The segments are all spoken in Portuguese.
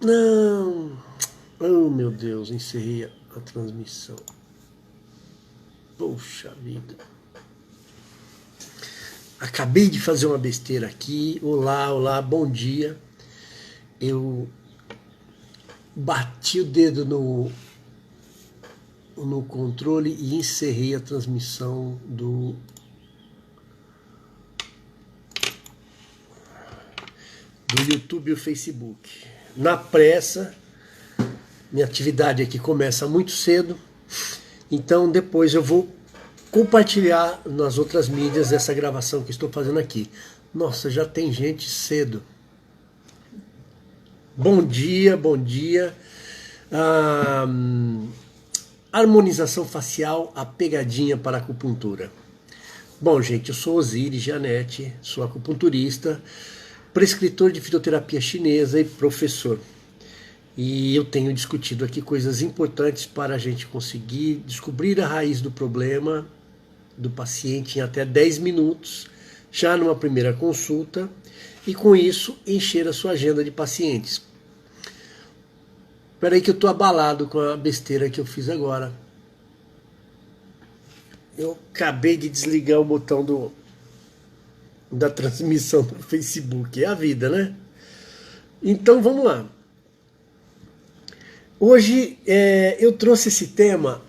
Não. Oh, meu Deus, encerrei a transmissão. Poxa vida. Acabei de fazer uma besteira aqui. Olá, olá, bom dia. Eu bati o dedo no controle e encerrei a transmissão do YouTube e o Facebook. Na pressa, minha atividade aqui começa muito cedo, então depois eu vou compartilhar nas outras mídias essa gravação que estou fazendo aqui. Nossa, já tem gente cedo. Bom dia, bom dia. Harmonização facial, a pegadinha para a acupuntura. Bom, gente, eu sou Osiris Janete, sou acupunturista, prescritor de fitoterapia chinesa e professor. E eu tenho discutido aqui coisas importantes para a gente conseguir descobrir a raiz do problema do paciente em até 10 minutos, já numa primeira consulta, e com isso encher a sua agenda de pacientes. Espera aí que eu estou abalado com a besteira que eu fiz agora. Eu acabei de desligar o botão da transmissão do Facebook. É a vida, né? Então vamos lá. Hoje eu trouxe esse tema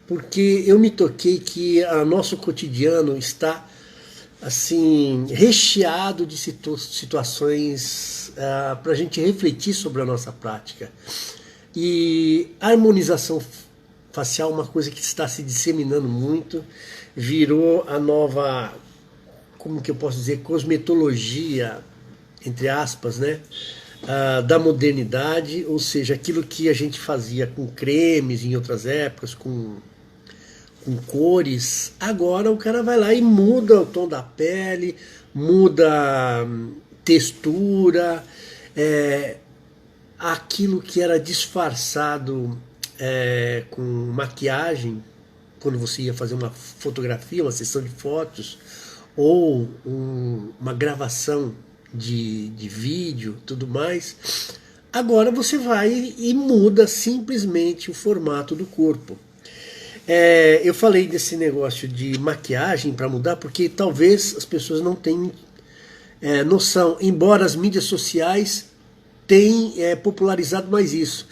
porque eu me toquei que o nosso cotidiano está assim recheado de situações para a gente refletir sobre a nossa prática. E a harmonização facial é uma coisa que está se disseminando muito, virou a nova, como que eu posso dizer, cosmetologia, entre aspas, né? Da modernidade, ou seja, aquilo que a gente fazia com cremes em outras épocas, com cores, agora o cara vai lá e muda o tom da pele, muda textura, aquilo que era disfarçado com maquiagem, quando você ia fazer uma fotografia, uma sessão de fotos, ou uma gravação de vídeo, tudo mais, agora você vai e muda simplesmente o formato do corpo. Eu falei desse negócio de maquiagem para mudar porque talvez as pessoas não tenham noção, embora as mídias sociais tenham popularizado mais isso,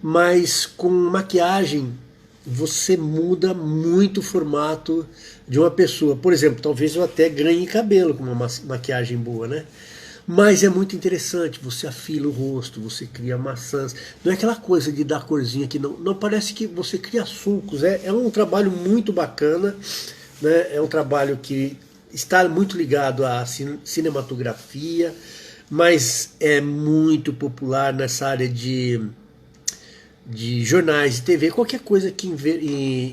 mas com maquiagem você muda muito o formato de uma pessoa. Por exemplo, talvez eu até ganhe cabelo com uma maquiagem boa, né? Mas é muito interessante, você afila o rosto, você cria maçãs, não é aquela coisa de dar corzinha que não parece que você cria sulcos, é um trabalho muito bacana, né? É um trabalho que está muito ligado à cinematografia, mas é muito popular nessa área de jornais, de TV, qualquer coisa que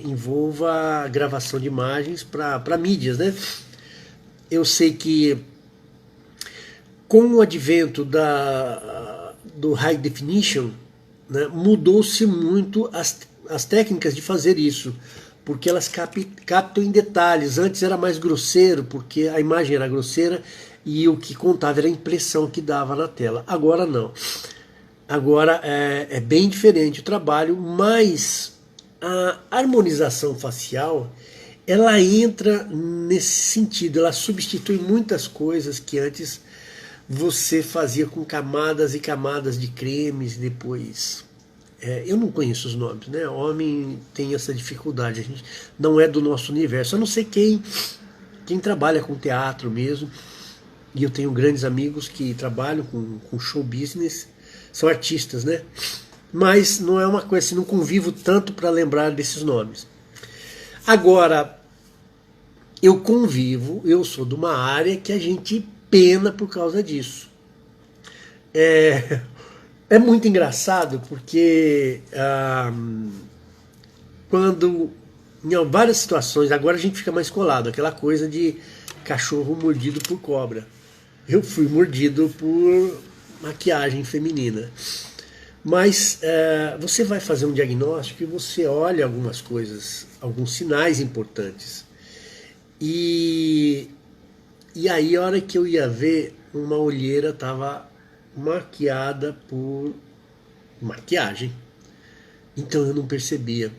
envolva a gravação de imagens para mídias, né? Eu sei que com o advento do High Definition, né, mudou-se muito as técnicas de fazer isso, porque elas captam em detalhes. Antes era mais grosseiro, porque a imagem era grosseira e o que contava era a impressão que dava na tela. Agora não. Agora é bem diferente o trabalho, mas a harmonização facial ela entra nesse sentido, ela substitui muitas coisas que antes você fazia com camadas e camadas de cremes depois. Eu não conheço os nomes, né? O homem tem essa dificuldade, a gente não é do nosso universo, a não ser quem trabalha com teatro mesmo, e eu tenho grandes amigos que trabalham com show business, são artistas, né? Mas não é uma coisa assim, não convivo tanto para lembrar desses nomes. Agora, eu convivo, eu sou de uma área que a gente pena por causa disso. É muito engraçado porque quando em várias situações, agora a gente fica mais colado, aquela coisa de cachorro mordido por cobra. Eu fui mordido por maquiagem feminina. Mas você vai fazer um diagnóstico e você olha algumas coisas, alguns sinais importantes. E aí a hora que eu ia ver, uma olheira estava maquiada por maquiagem. Então eu não percebia.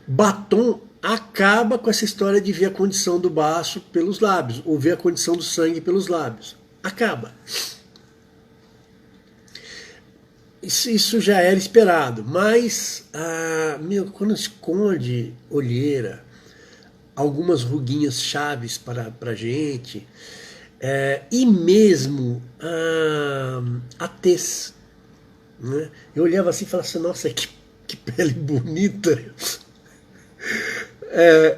Batom acaba com essa história de ver a condição do baço pelos lábios, ou ver a condição do sangue pelos lábios. Acaba. Isso já era esperado, mas quando esconde olheira, algumas ruguinhas chaves para a gente, e mesmo a tez. Né? Eu olhava assim e falava assim, nossa, que pele bonita.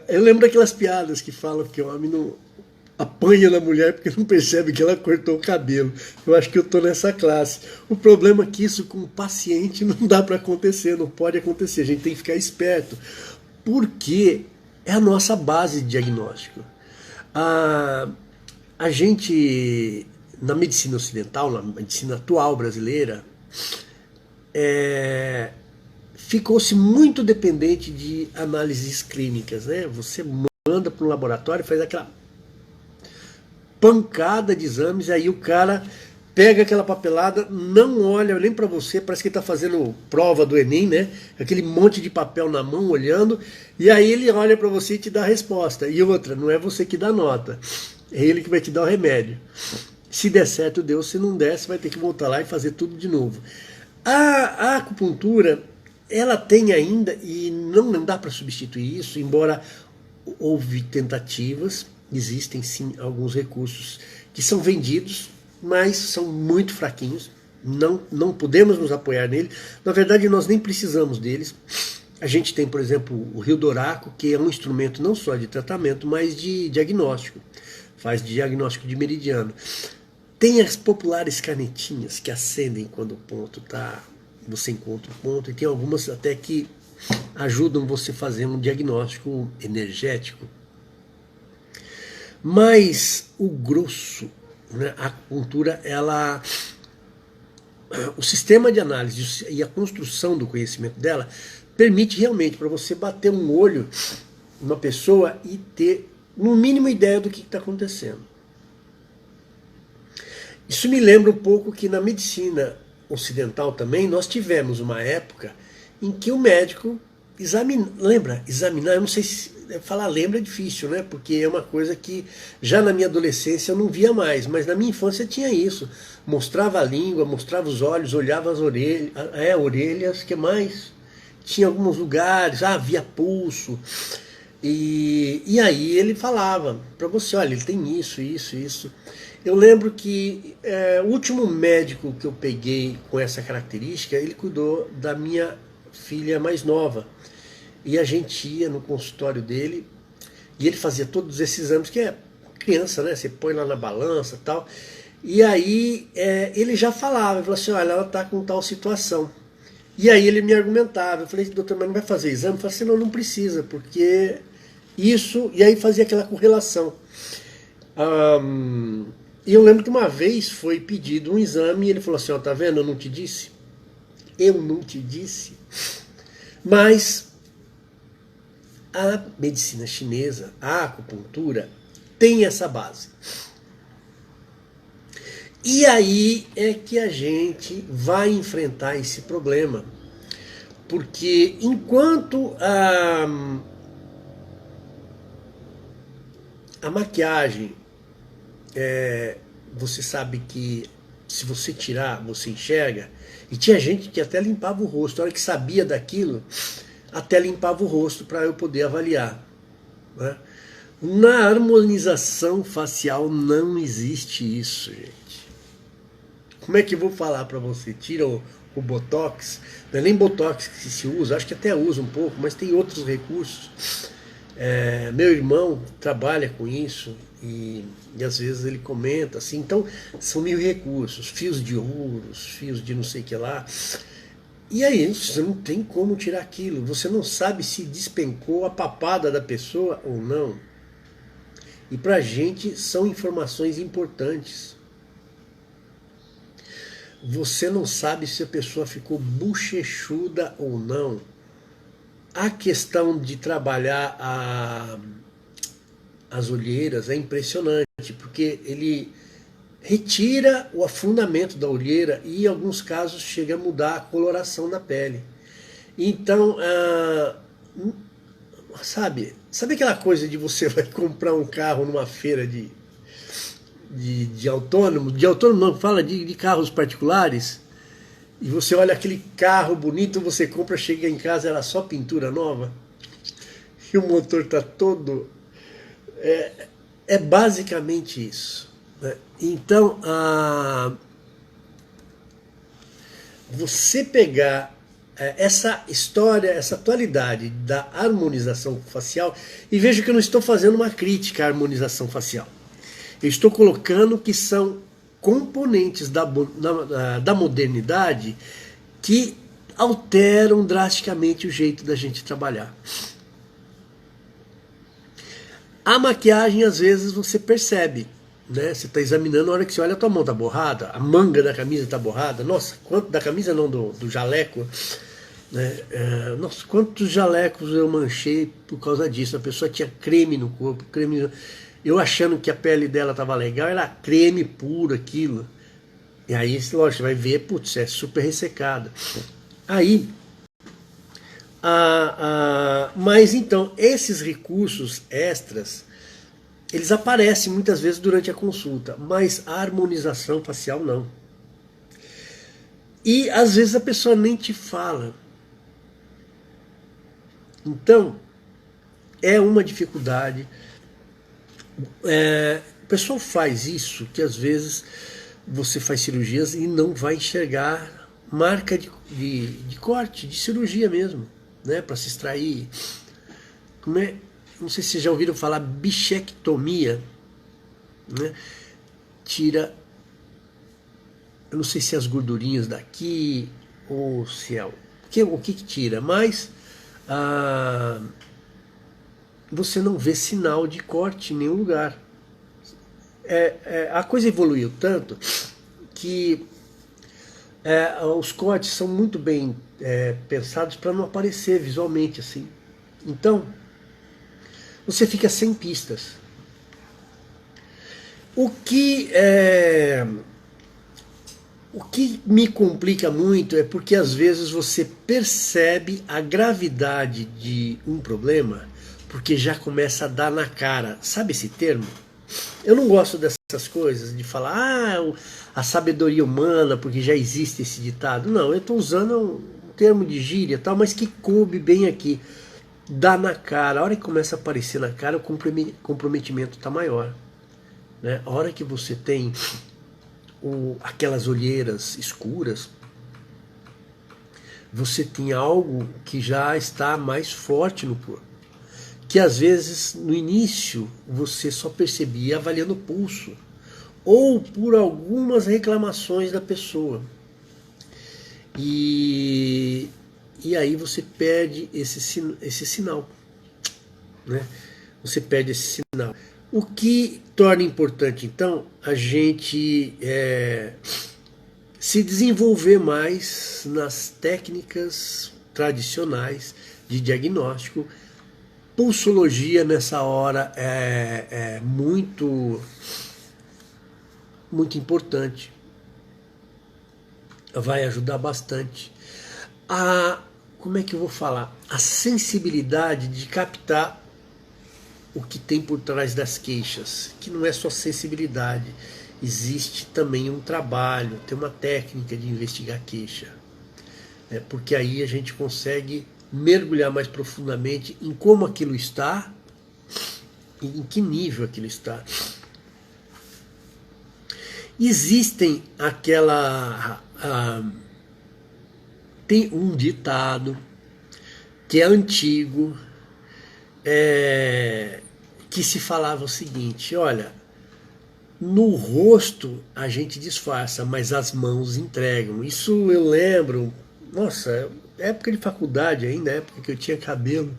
Eu lembro daquelas piadas que falam que o homem não apanha na mulher porque não percebe que ela cortou o cabelo. Eu acho que eu estou nessa classe. O problema é que isso com o paciente não dá para acontecer, não pode acontecer. A gente tem que ficar esperto, porque é a nossa base de diagnóstico. A gente, na medicina ocidental, na medicina atual brasileira, ficou-se muito dependente de análises clínicas, né? Você manda para um laboratório, faz aquela pancada de exames, aí o cara pega aquela papelada, não olha nem para você, parece que ele está fazendo prova do Enem, né? Aquele monte de papel na mão, olhando, e aí ele olha para você e te dá a resposta. E outra, não é você que dá nota, é ele que vai te dar o remédio. Se der certo, deu, se não der, você vai ter que voltar lá e fazer tudo de novo. A acupuntura, ela tem ainda, e não dá para substituir isso, embora houve tentativas, existem sim alguns recursos que são vendidos, mas são muito fraquinhos, não podemos nos apoiar nele. Na verdade, nós nem precisamos deles. A gente tem, por exemplo, o Rio Doraco, que é um instrumento não só de tratamento, mas de diagnóstico. Faz diagnóstico de meridiano. Tem as populares canetinhas que acendem quando o ponto está... Você encontra o ponto, e tem algumas até que ajudam você a fazer um diagnóstico energético. Mas o grosso, né, a acupuntura, o sistema de análise e a construção do conhecimento dela permite realmente para você bater um olho numa pessoa e ter, no mínimo, ideia do que está acontecendo. Isso me lembra um pouco que na medicina ocidental também nós tivemos uma época em que o médico examinar, eu não sei se falar lembra é difícil, né? Porque é uma coisa que já na minha adolescência eu não via mais, mas na minha infância tinha isso. Mostrava a língua, mostrava os olhos, olhava as orelhas, que mais? Tinha alguns lugares, via pulso. E aí ele falava para você, olha, ele tem isso, isso, isso. Eu lembro que o último médico que eu peguei com essa característica, ele cuidou da minha filha mais nova. E a gente ia no consultório dele, e ele fazia todos esses exames, que é criança, né? Você põe lá na balança e tal. E aí ele já falava, ele falou assim, olha, ela está com tal situação. E aí ele me argumentava, eu falei, doutor, mas não vai fazer exame? Eu falei assim, não precisa, porque isso... E aí fazia aquela correlação. E eu lembro que uma vez foi pedido um exame, e ele falou assim, ó, tá vendo, eu não te disse? Eu não te disse. Mas a medicina chinesa, a acupuntura, tem essa base. E aí é que a gente vai enfrentar esse problema. Porque enquanto a maquiagem, você sabe que se você tirar, você enxerga, e tinha gente que até limpava o rosto, a hora que sabia daquilo, até limpava o rosto para eu poder avaliar. Né? Na harmonização facial não existe isso, gente. Como é que eu vou falar para você? Tira o Botox, não é nem Botox que se usa, acho que até usa um pouco, mas tem outros recursos. Meu irmão trabalha com isso e às vezes ele comenta assim, então são 1000 recursos, fios de ouros, fios de não sei o que lá. E aí você não tem como tirar aquilo, você não sabe se despencou a papada da pessoa ou não. E pra gente são informações importantes. Você não sabe se a pessoa ficou bochechuda ou não. A questão de trabalhar as olheiras é impressionante, porque ele retira o afundamento da olheira e em alguns casos chega a mudar a coloração da pele. Então, sabe aquela coisa de você vai comprar um carro numa feira de autônomo? De autônomo não, fala de carros particulares. E você olha aquele carro bonito, você compra, chega em casa, era só pintura nova. E o motor está todo... É basicamente isso, né? Então, você pegar essa história, essa atualidade da harmonização facial, e veja que eu não estou fazendo uma crítica à harmonização facial. Eu estou colocando que são componentes da modernidade que alteram drasticamente o jeito da gente trabalhar. A maquiagem, às vezes, você percebe, né? Você está examinando, a hora que você olha, a tua mão está borrada, a manga da camisa está borrada. Nossa, quanto da camisa não, do jaleco, né? Nossa, quantos jalecos eu manchei por causa disso. A pessoa tinha creme no corpo, eu achando que a pele dela estava legal, era creme puro aquilo. E aí, lógico, você vai ver, putz, é super ressecada. Aí, mas então, esses recursos extras, eles aparecem muitas vezes durante a consulta, mas a harmonização facial não. E às vezes a pessoa nem te fala. Então, é uma dificuldade. O pessoal faz isso, que às vezes você faz cirurgias e não vai enxergar marca de corte, de cirurgia mesmo, né, para se extrair. Não sei se vocês já ouviram falar bichectomia, né? Tira, eu não sei se é as gordurinhas daqui ou se é o que tira, mas você não vê sinal de corte em nenhum lugar. A coisa evoluiu tanto que os cortes são muito bem pensados para não aparecer visualmente assim. Então, você fica sem pistas. O que me complica muito é porque às vezes você percebe a gravidade de um problema porque já começa a dar na cara. Sabe esse termo? Eu não gosto dessas coisas de falar a sabedoria humana, porque já existe esse ditado. Não, eu estou usando um termo de gíria, tal, mas que coube bem aqui. Dá na cara. A hora que começa a aparecer na cara, o comprometimento está maior, né? A hora que você tem aquelas olheiras escuras, você tem algo que já está mais forte no corpo, que às vezes no início você só percebia avaliando o pulso ou por algumas reclamações da pessoa, e aí você perde esse sinal, né? Você perde esse sinal. O que torna importante, então, a gente se desenvolver mais nas técnicas tradicionais de diagnóstico. Pulsologia nessa hora é muito, muito importante. Vai ajudar bastante. Como é que eu vou falar? A sensibilidade de captar o que tem por trás das queixas, que não é só sensibilidade, existe também um trabalho, tem uma técnica de investigar queixa, porque aí a gente consegue mergulhar mais profundamente em como aquilo está e em que nível aquilo está. Existem tem um ditado que é antigo, que se falava o seguinte: olha, no rosto a gente disfarça, mas as mãos entregam. Isso eu lembro, nossa, época de faculdade ainda, época que eu tinha cabelo,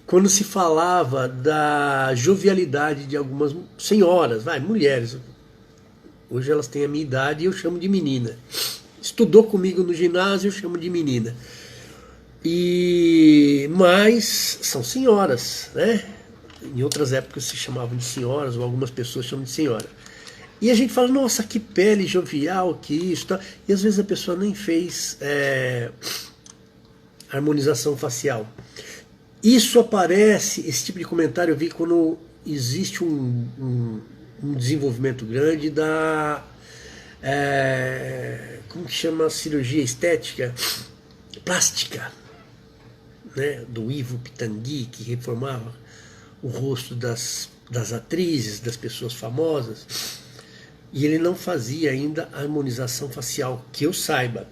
quando se falava da jovialidade de algumas senhoras, mulheres, hoje elas têm a minha idade e eu chamo de menina. Estudou comigo no ginásio, eu chamo de menina. Mas são senhoras, né? Em outras épocas se chamavam de senhoras, ou algumas pessoas chamam de senhora. E a gente fala, nossa, que pele jovial, que isso, tá? E às vezes a pessoa nem fez harmonização facial. Isso aparece, esse tipo de comentário eu vi quando existe um desenvolvimento grande da como que chama a cirurgia estética? Plástica, né? Do Ivo Pitangui, que reformava o rosto das atrizes, das pessoas famosas, e ele não fazia ainda harmonização facial, que eu saiba.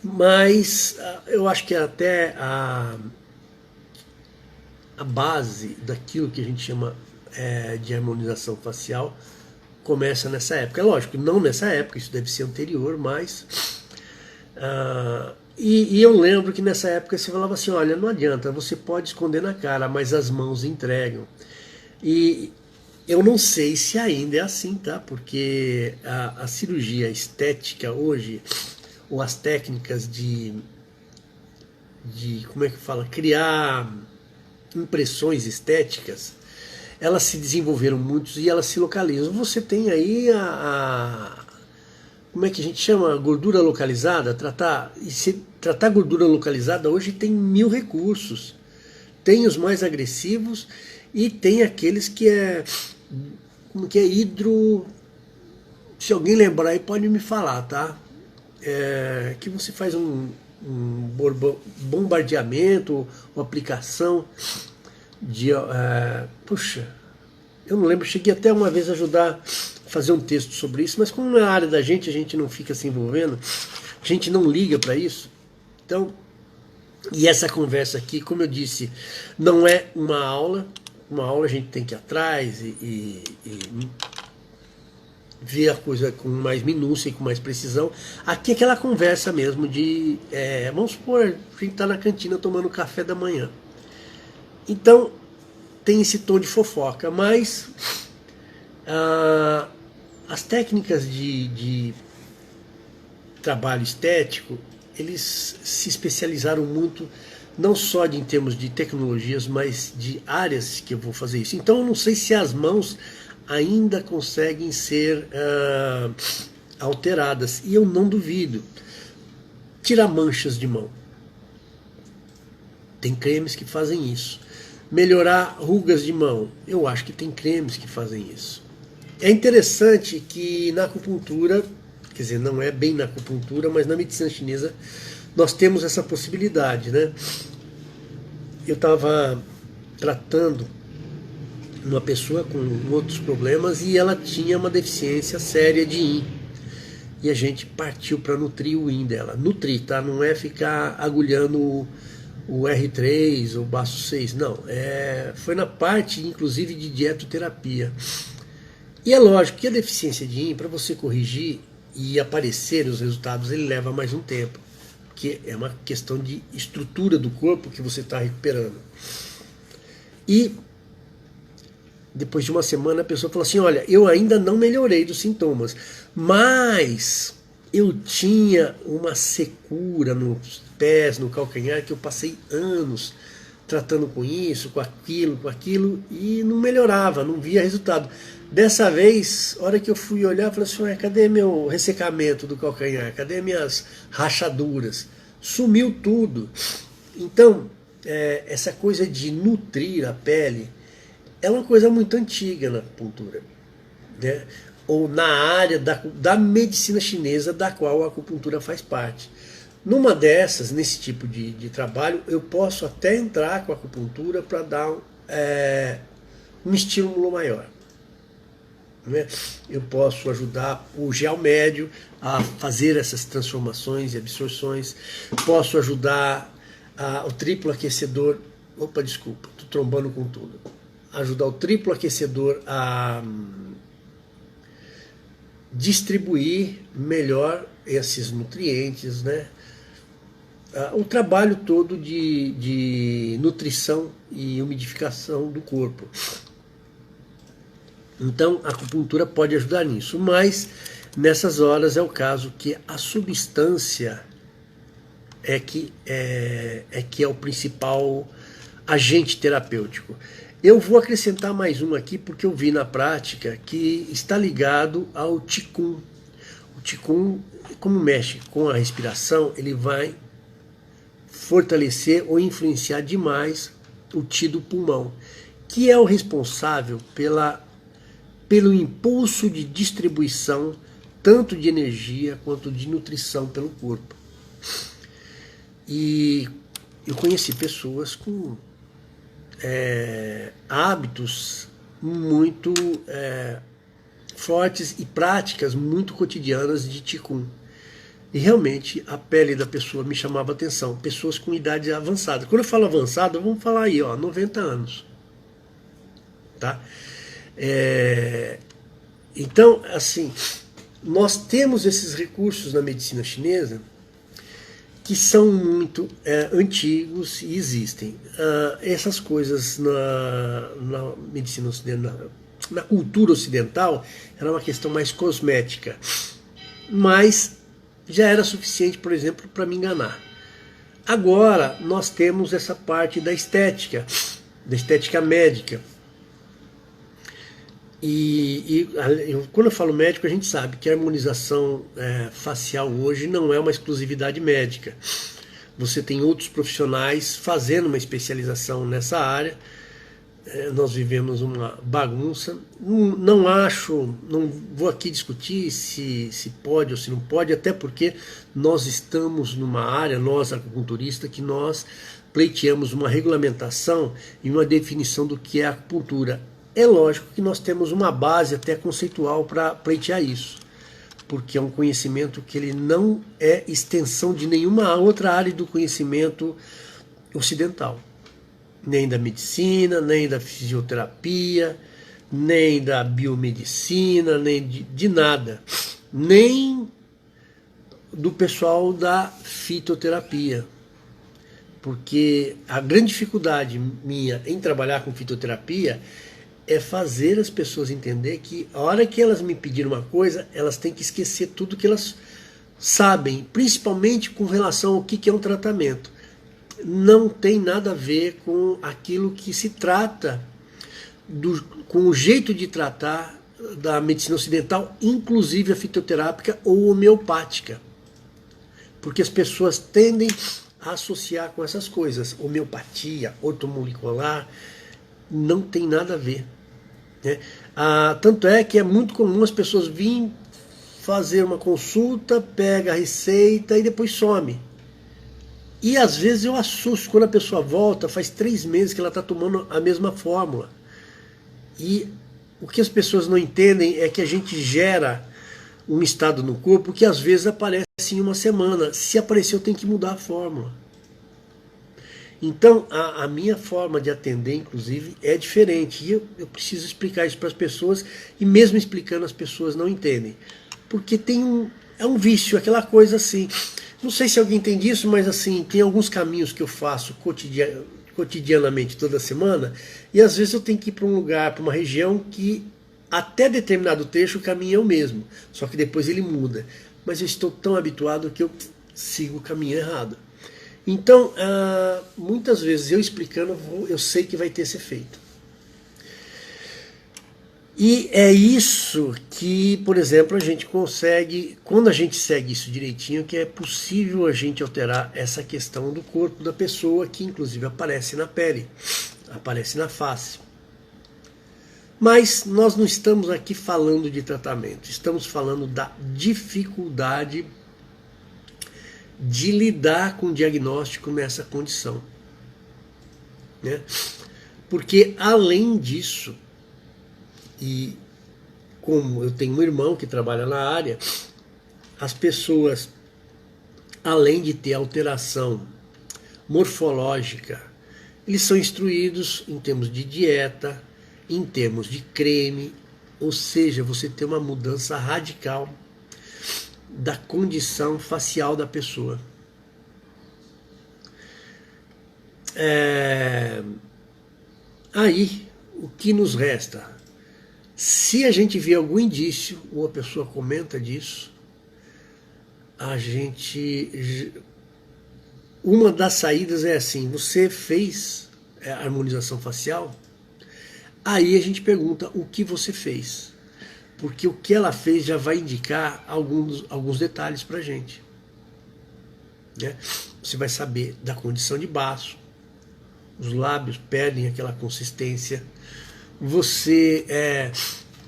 Mas eu acho que até a base daquilo que a gente chama de harmonização facial começa nessa época. É lógico, não nessa época, isso deve ser anterior, mas... E eu lembro que nessa época você falava assim, olha, não adianta, você pode esconder na cara, mas as mãos entregam. E eu não sei se ainda é assim, tá? Porque a cirurgia estética hoje, ou as técnicas de como é que fala, criar impressões estéticas, elas se desenvolveram muito e elas se localizam. Você tem aí como é que a gente chama? Gordura localizada. Tratar gordura localizada hoje tem 1000 recursos. Tem os mais agressivos e tem aqueles que como que é hidro... Se alguém lembrar aí pode me falar, tá? Que você faz um bombardeamento ou aplicação de... puxa, eu não lembro, cheguei até uma vez a ajudar a fazer um texto sobre isso, mas como na área da gente a gente não fica se envolvendo, a gente não liga para isso. Então, e essa conversa aqui, como eu disse, não é uma aula a gente tem que ir atrás e ver a coisa com mais minúcia e com mais precisão. Aqui é aquela conversa mesmo de, vamos supor, a gente está na cantina tomando café da manhã. Então, tem esse tom de fofoca, mas as técnicas de trabalho estético, eles se especializaram muito, não só em termos de tecnologias, mas de áreas que eu vou fazer isso. Então eu não sei se as mãos ainda conseguem ser alteradas, e eu não duvido. Tirar manchas de mão. Tem cremes que fazem isso. Melhorar rugas de mão. Eu acho que tem cremes que fazem isso. É interessante que na acupuntura, quer dizer, não é bem na acupuntura, mas na medicina chinesa, nós temos essa possibilidade, né? Eu estava tratando uma pessoa com outros problemas e ela tinha uma deficiência séria de yin. E a gente partiu para nutrir o yin dela. Nutrir, tá? Não é ficar agulhando o R3 ou o baço 6, não. Foi na parte, inclusive, de dietoterapia. E é lógico que a deficiência de yin, para você corrigir e aparecer os resultados, ele leva mais um tempo. Porque é uma questão de estrutura do corpo que você está recuperando. E depois de uma semana a pessoa falou assim, olha, eu ainda não melhorei dos sintomas, mas eu tinha uma secura nos pés, no calcanhar, que eu passei anos tratando com isso, com aquilo, e não melhorava, não via resultado. Dessa vez, a hora que eu fui olhar, eu falei assim, cadê meu ressecamento do calcanhar? Cadê minhas rachaduras? Sumiu tudo. Então, essa coisa de nutrir a pele é uma coisa muito antiga na acupuntura, né? Ou na área da medicina chinesa, da qual a acupuntura faz parte. Numa dessas, nesse tipo de trabalho, eu posso até entrar com a acupuntura para dar um estímulo maior. Né? Eu posso ajudar o gel médio a fazer essas transformações e absorções, posso ajudar o triplo aquecedor, estou trombando com tudo, ajudar o triplo aquecedor a distribuir melhor esses nutrientes, né? O trabalho todo de nutrição e umidificação do corpo. Então a acupuntura pode ajudar nisso, mas nessas horas é o caso que a substância que é o principal agente terapêutico. Eu vou acrescentar mais uma aqui porque eu vi na prática que está ligado ao Qigong. O Qigong, como mexe com a respiração, ele vai fortalecer ou influenciar demais o Qi do pulmão, que é o responsável pelo impulso de distribuição tanto de energia quanto de nutrição pelo corpo. E eu conheci pessoas com hábitos muito fortes e práticas muito cotidianas de Qigong. E realmente a pele da pessoa me chamava atenção. Pessoas com idade avançada. Quando eu falo avançada, vamos falar aí, 90 anos. Tá? Então, assim, nós temos esses recursos na medicina chinesa que são muito antigos e existem. Essas coisas na medicina ocidental, na cultura ocidental, era uma questão mais cosmética. Mas já era suficiente, por exemplo, para me enganar. Agora nós temos essa parte da estética médica. E quando eu falo médico, a gente sabe que a harmonização facial hoje não é uma exclusividade médica. Você tem outros profissionais fazendo uma especialização nessa área. Nós vivemos uma bagunça. Não vou aqui discutir se pode ou se não pode, até porque nós estamos numa área, nós acupunturistas, que nós pleiteamos uma regulamentação e uma definição do que é acupuntura. É lógico que nós temos uma base até conceitual para pleitear isso, porque é um conhecimento que ele não é extensão de nenhuma outra área do conhecimento ocidental. Nem da medicina, nem da fisioterapia, nem da biomedicina, nem de nada. Nem do pessoal da fitoterapia. Porque a grande dificuldade minha em trabalhar com fitoterapia é fazer as pessoas entender que a hora que elas me pedirem uma coisa, elas têm que esquecer tudo que elas sabem, principalmente com relação ao que é um tratamento. Não tem nada a ver com aquilo que se trata, com o jeito de tratar da medicina ocidental, inclusive a fitoterápica ou homeopática. Porque as pessoas tendem a associar com essas coisas. Homeopatia, ortomolecular, não tem nada a ver. Né? Tanto é que é muito comum as pessoas virem fazer uma consulta, pega a receita e depois some. E às vezes eu assusto quando a pessoa volta, faz 3 meses que ela está tomando a mesma fórmula. E o que as pessoas não entendem é que a gente gera um estado no corpo que às vezes aparece em uma semana. Se aparecer, eu tenho que mudar a fórmula. Então, a minha forma de atender, inclusive, é diferente. E eu preciso explicar isso para as pessoas, e mesmo explicando, as pessoas não entendem. Porque é um vício, aquela coisa assim. Não sei se alguém entende isso, mas assim, tem alguns caminhos que eu faço cotidianamente, toda semana, e às vezes eu tenho que ir para um lugar, para uma região que até determinado trecho o caminho é o mesmo, só que depois ele muda. Mas eu estou tão habituado que eu sigo o caminho errado. Então, muitas vezes eu explicando, eu sei que vai ter esse efeito. E é isso que, por exemplo, a gente consegue, quando a gente segue isso direitinho, que é possível a gente alterar essa questão do corpo da pessoa, que inclusive aparece na pele, aparece na face. Mas nós não estamos aqui falando de tratamento, estamos falando da dificuldade de lidar com o diagnóstico nessa condição. Né? Porque, além disso, e como eu tenho um irmão que trabalha na área, as pessoas, além de ter alteração morfológica, eles são instruídos em termos de dieta, em termos de creme, ou seja, você tem uma mudança radical da condição facial da pessoa. Aí, o que nos resta? Se a gente vê algum indício, ou a pessoa comenta disso, uma das saídas é assim: você fez a harmonização facial? Aí a gente pergunta o que você fez, porque o que ela fez já vai indicar alguns detalhes para a gente, né? Você vai saber da condição de baço, os lábios perdem aquela consistência, você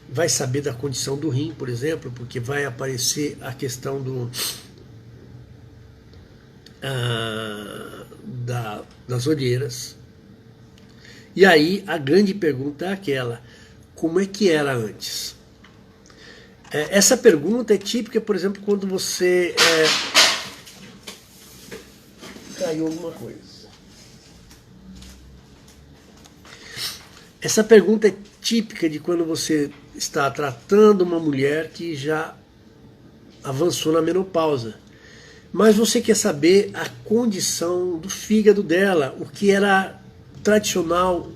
vai saber da condição do rim, por exemplo, porque vai aparecer a questão das olheiras. E aí a grande pergunta é aquela: como é que era antes? Essa pergunta é típica, por exemplo, quando você caiu alguma coisa. Essa pergunta é típica de quando você está tratando uma mulher que já avançou na menopausa. Mas você quer saber a condição do fígado dela, o que era tradicional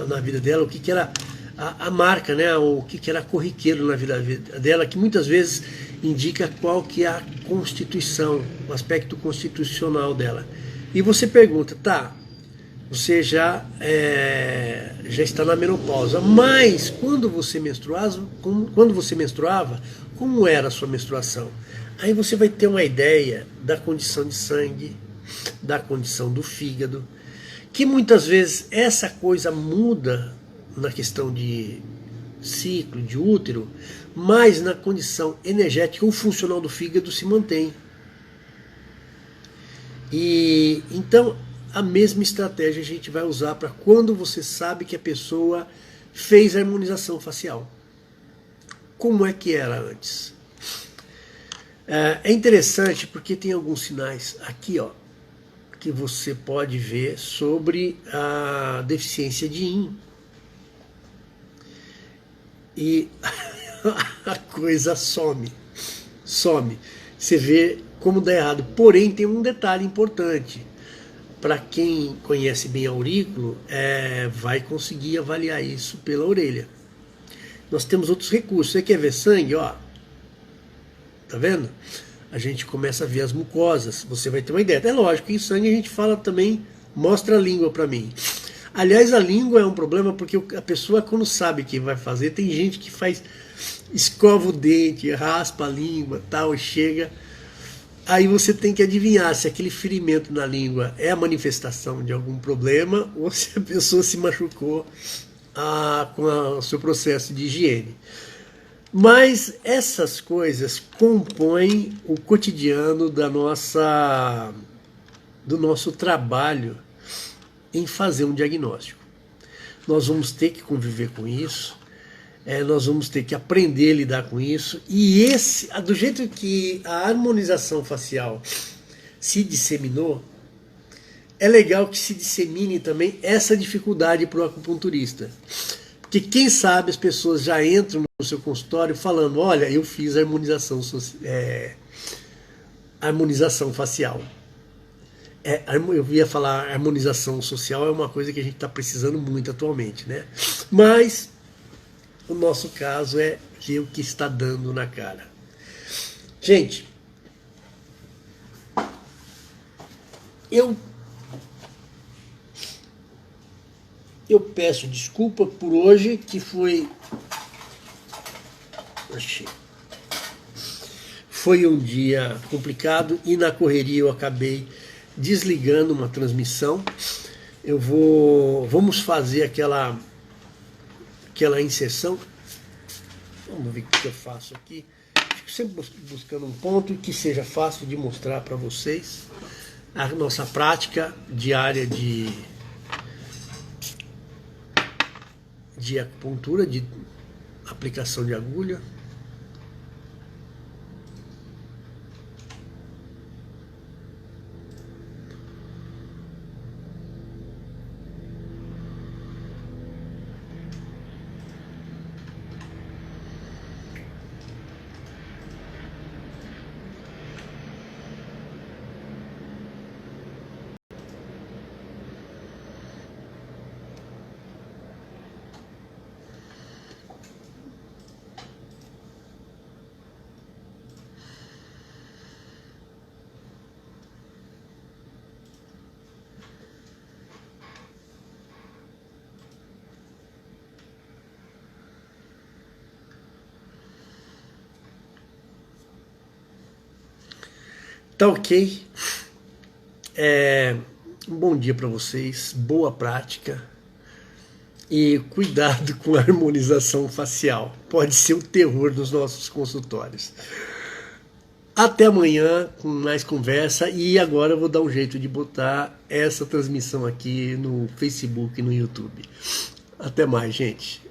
na vida dela, o que era a marca, né, o que era corriqueiro na vida dela, que muitas vezes indica qual que é a constituição, o aspecto constitucional dela. E você pergunta, tá, você já está na menopausa, mas quando você menstruava, como era a sua menstruação? Aí você vai ter uma ideia da condição de sangue, da condição do fígado, que muitas vezes essa coisa muda na questão de ciclo, de útero, mas na condição energética ou funcional do fígado se mantém. E então a mesma estratégia a gente vai usar para quando você sabe que a pessoa fez a harmonização facial. Como é que era antes? É interessante porque tem alguns sinais aqui, ó, que você pode ver sobre a deficiência de yin. E a coisa some. Você vê como dá errado. Porém, tem um detalhe importante. Para quem conhece bem aurículo, vai conseguir avaliar isso pela orelha. Nós temos outros recursos. Você quer ver sangue? Ó, tá vendo? A gente começa a ver as mucosas. Você vai ter uma ideia. É lógico que em sangue a gente fala também, mostra a língua para mim. Aliás, a língua é um problema porque a pessoa, quando sabe o que vai fazer, tem gente que escova o dente, raspa a língua, tal, e chega. Aí você tem que adivinhar se aquele ferimento na língua é a manifestação de algum problema ou se a pessoa se machucou com o seu processo de higiene. Mas essas coisas compõem o cotidiano do nosso trabalho em fazer um diagnóstico. Nós vamos ter que conviver com isso, nós vamos ter que aprender a lidar com isso, e do jeito que a harmonização facial se disseminou, é legal que se dissemine também essa dificuldade para o acupunturista. Porque quem sabe as pessoas já entram no seu consultório falando, olha, eu fiz harmonização facial. Eu ia falar harmonização social, é uma coisa que a gente está precisando muito atualmente, né? Mas o nosso caso é ver o que está dando na cara. Gente, eu peço desculpa por hoje, que foi um dia complicado e na correria eu acabei desligando uma transmissão. Vamos fazer aquela inserção. Vamos ver o que eu faço aqui. Fico sempre buscando um ponto que seja fácil de mostrar para vocês a nossa prática diária de acupuntura, de aplicação de agulha. Tá ok? Um bom dia para vocês, boa prática e cuidado com a harmonização facial. Pode ser o terror dos nossos consultórios. Até amanhã com mais conversa, e agora eu vou dar um jeito de botar essa transmissão aqui no Facebook e no YouTube. Até mais, gente.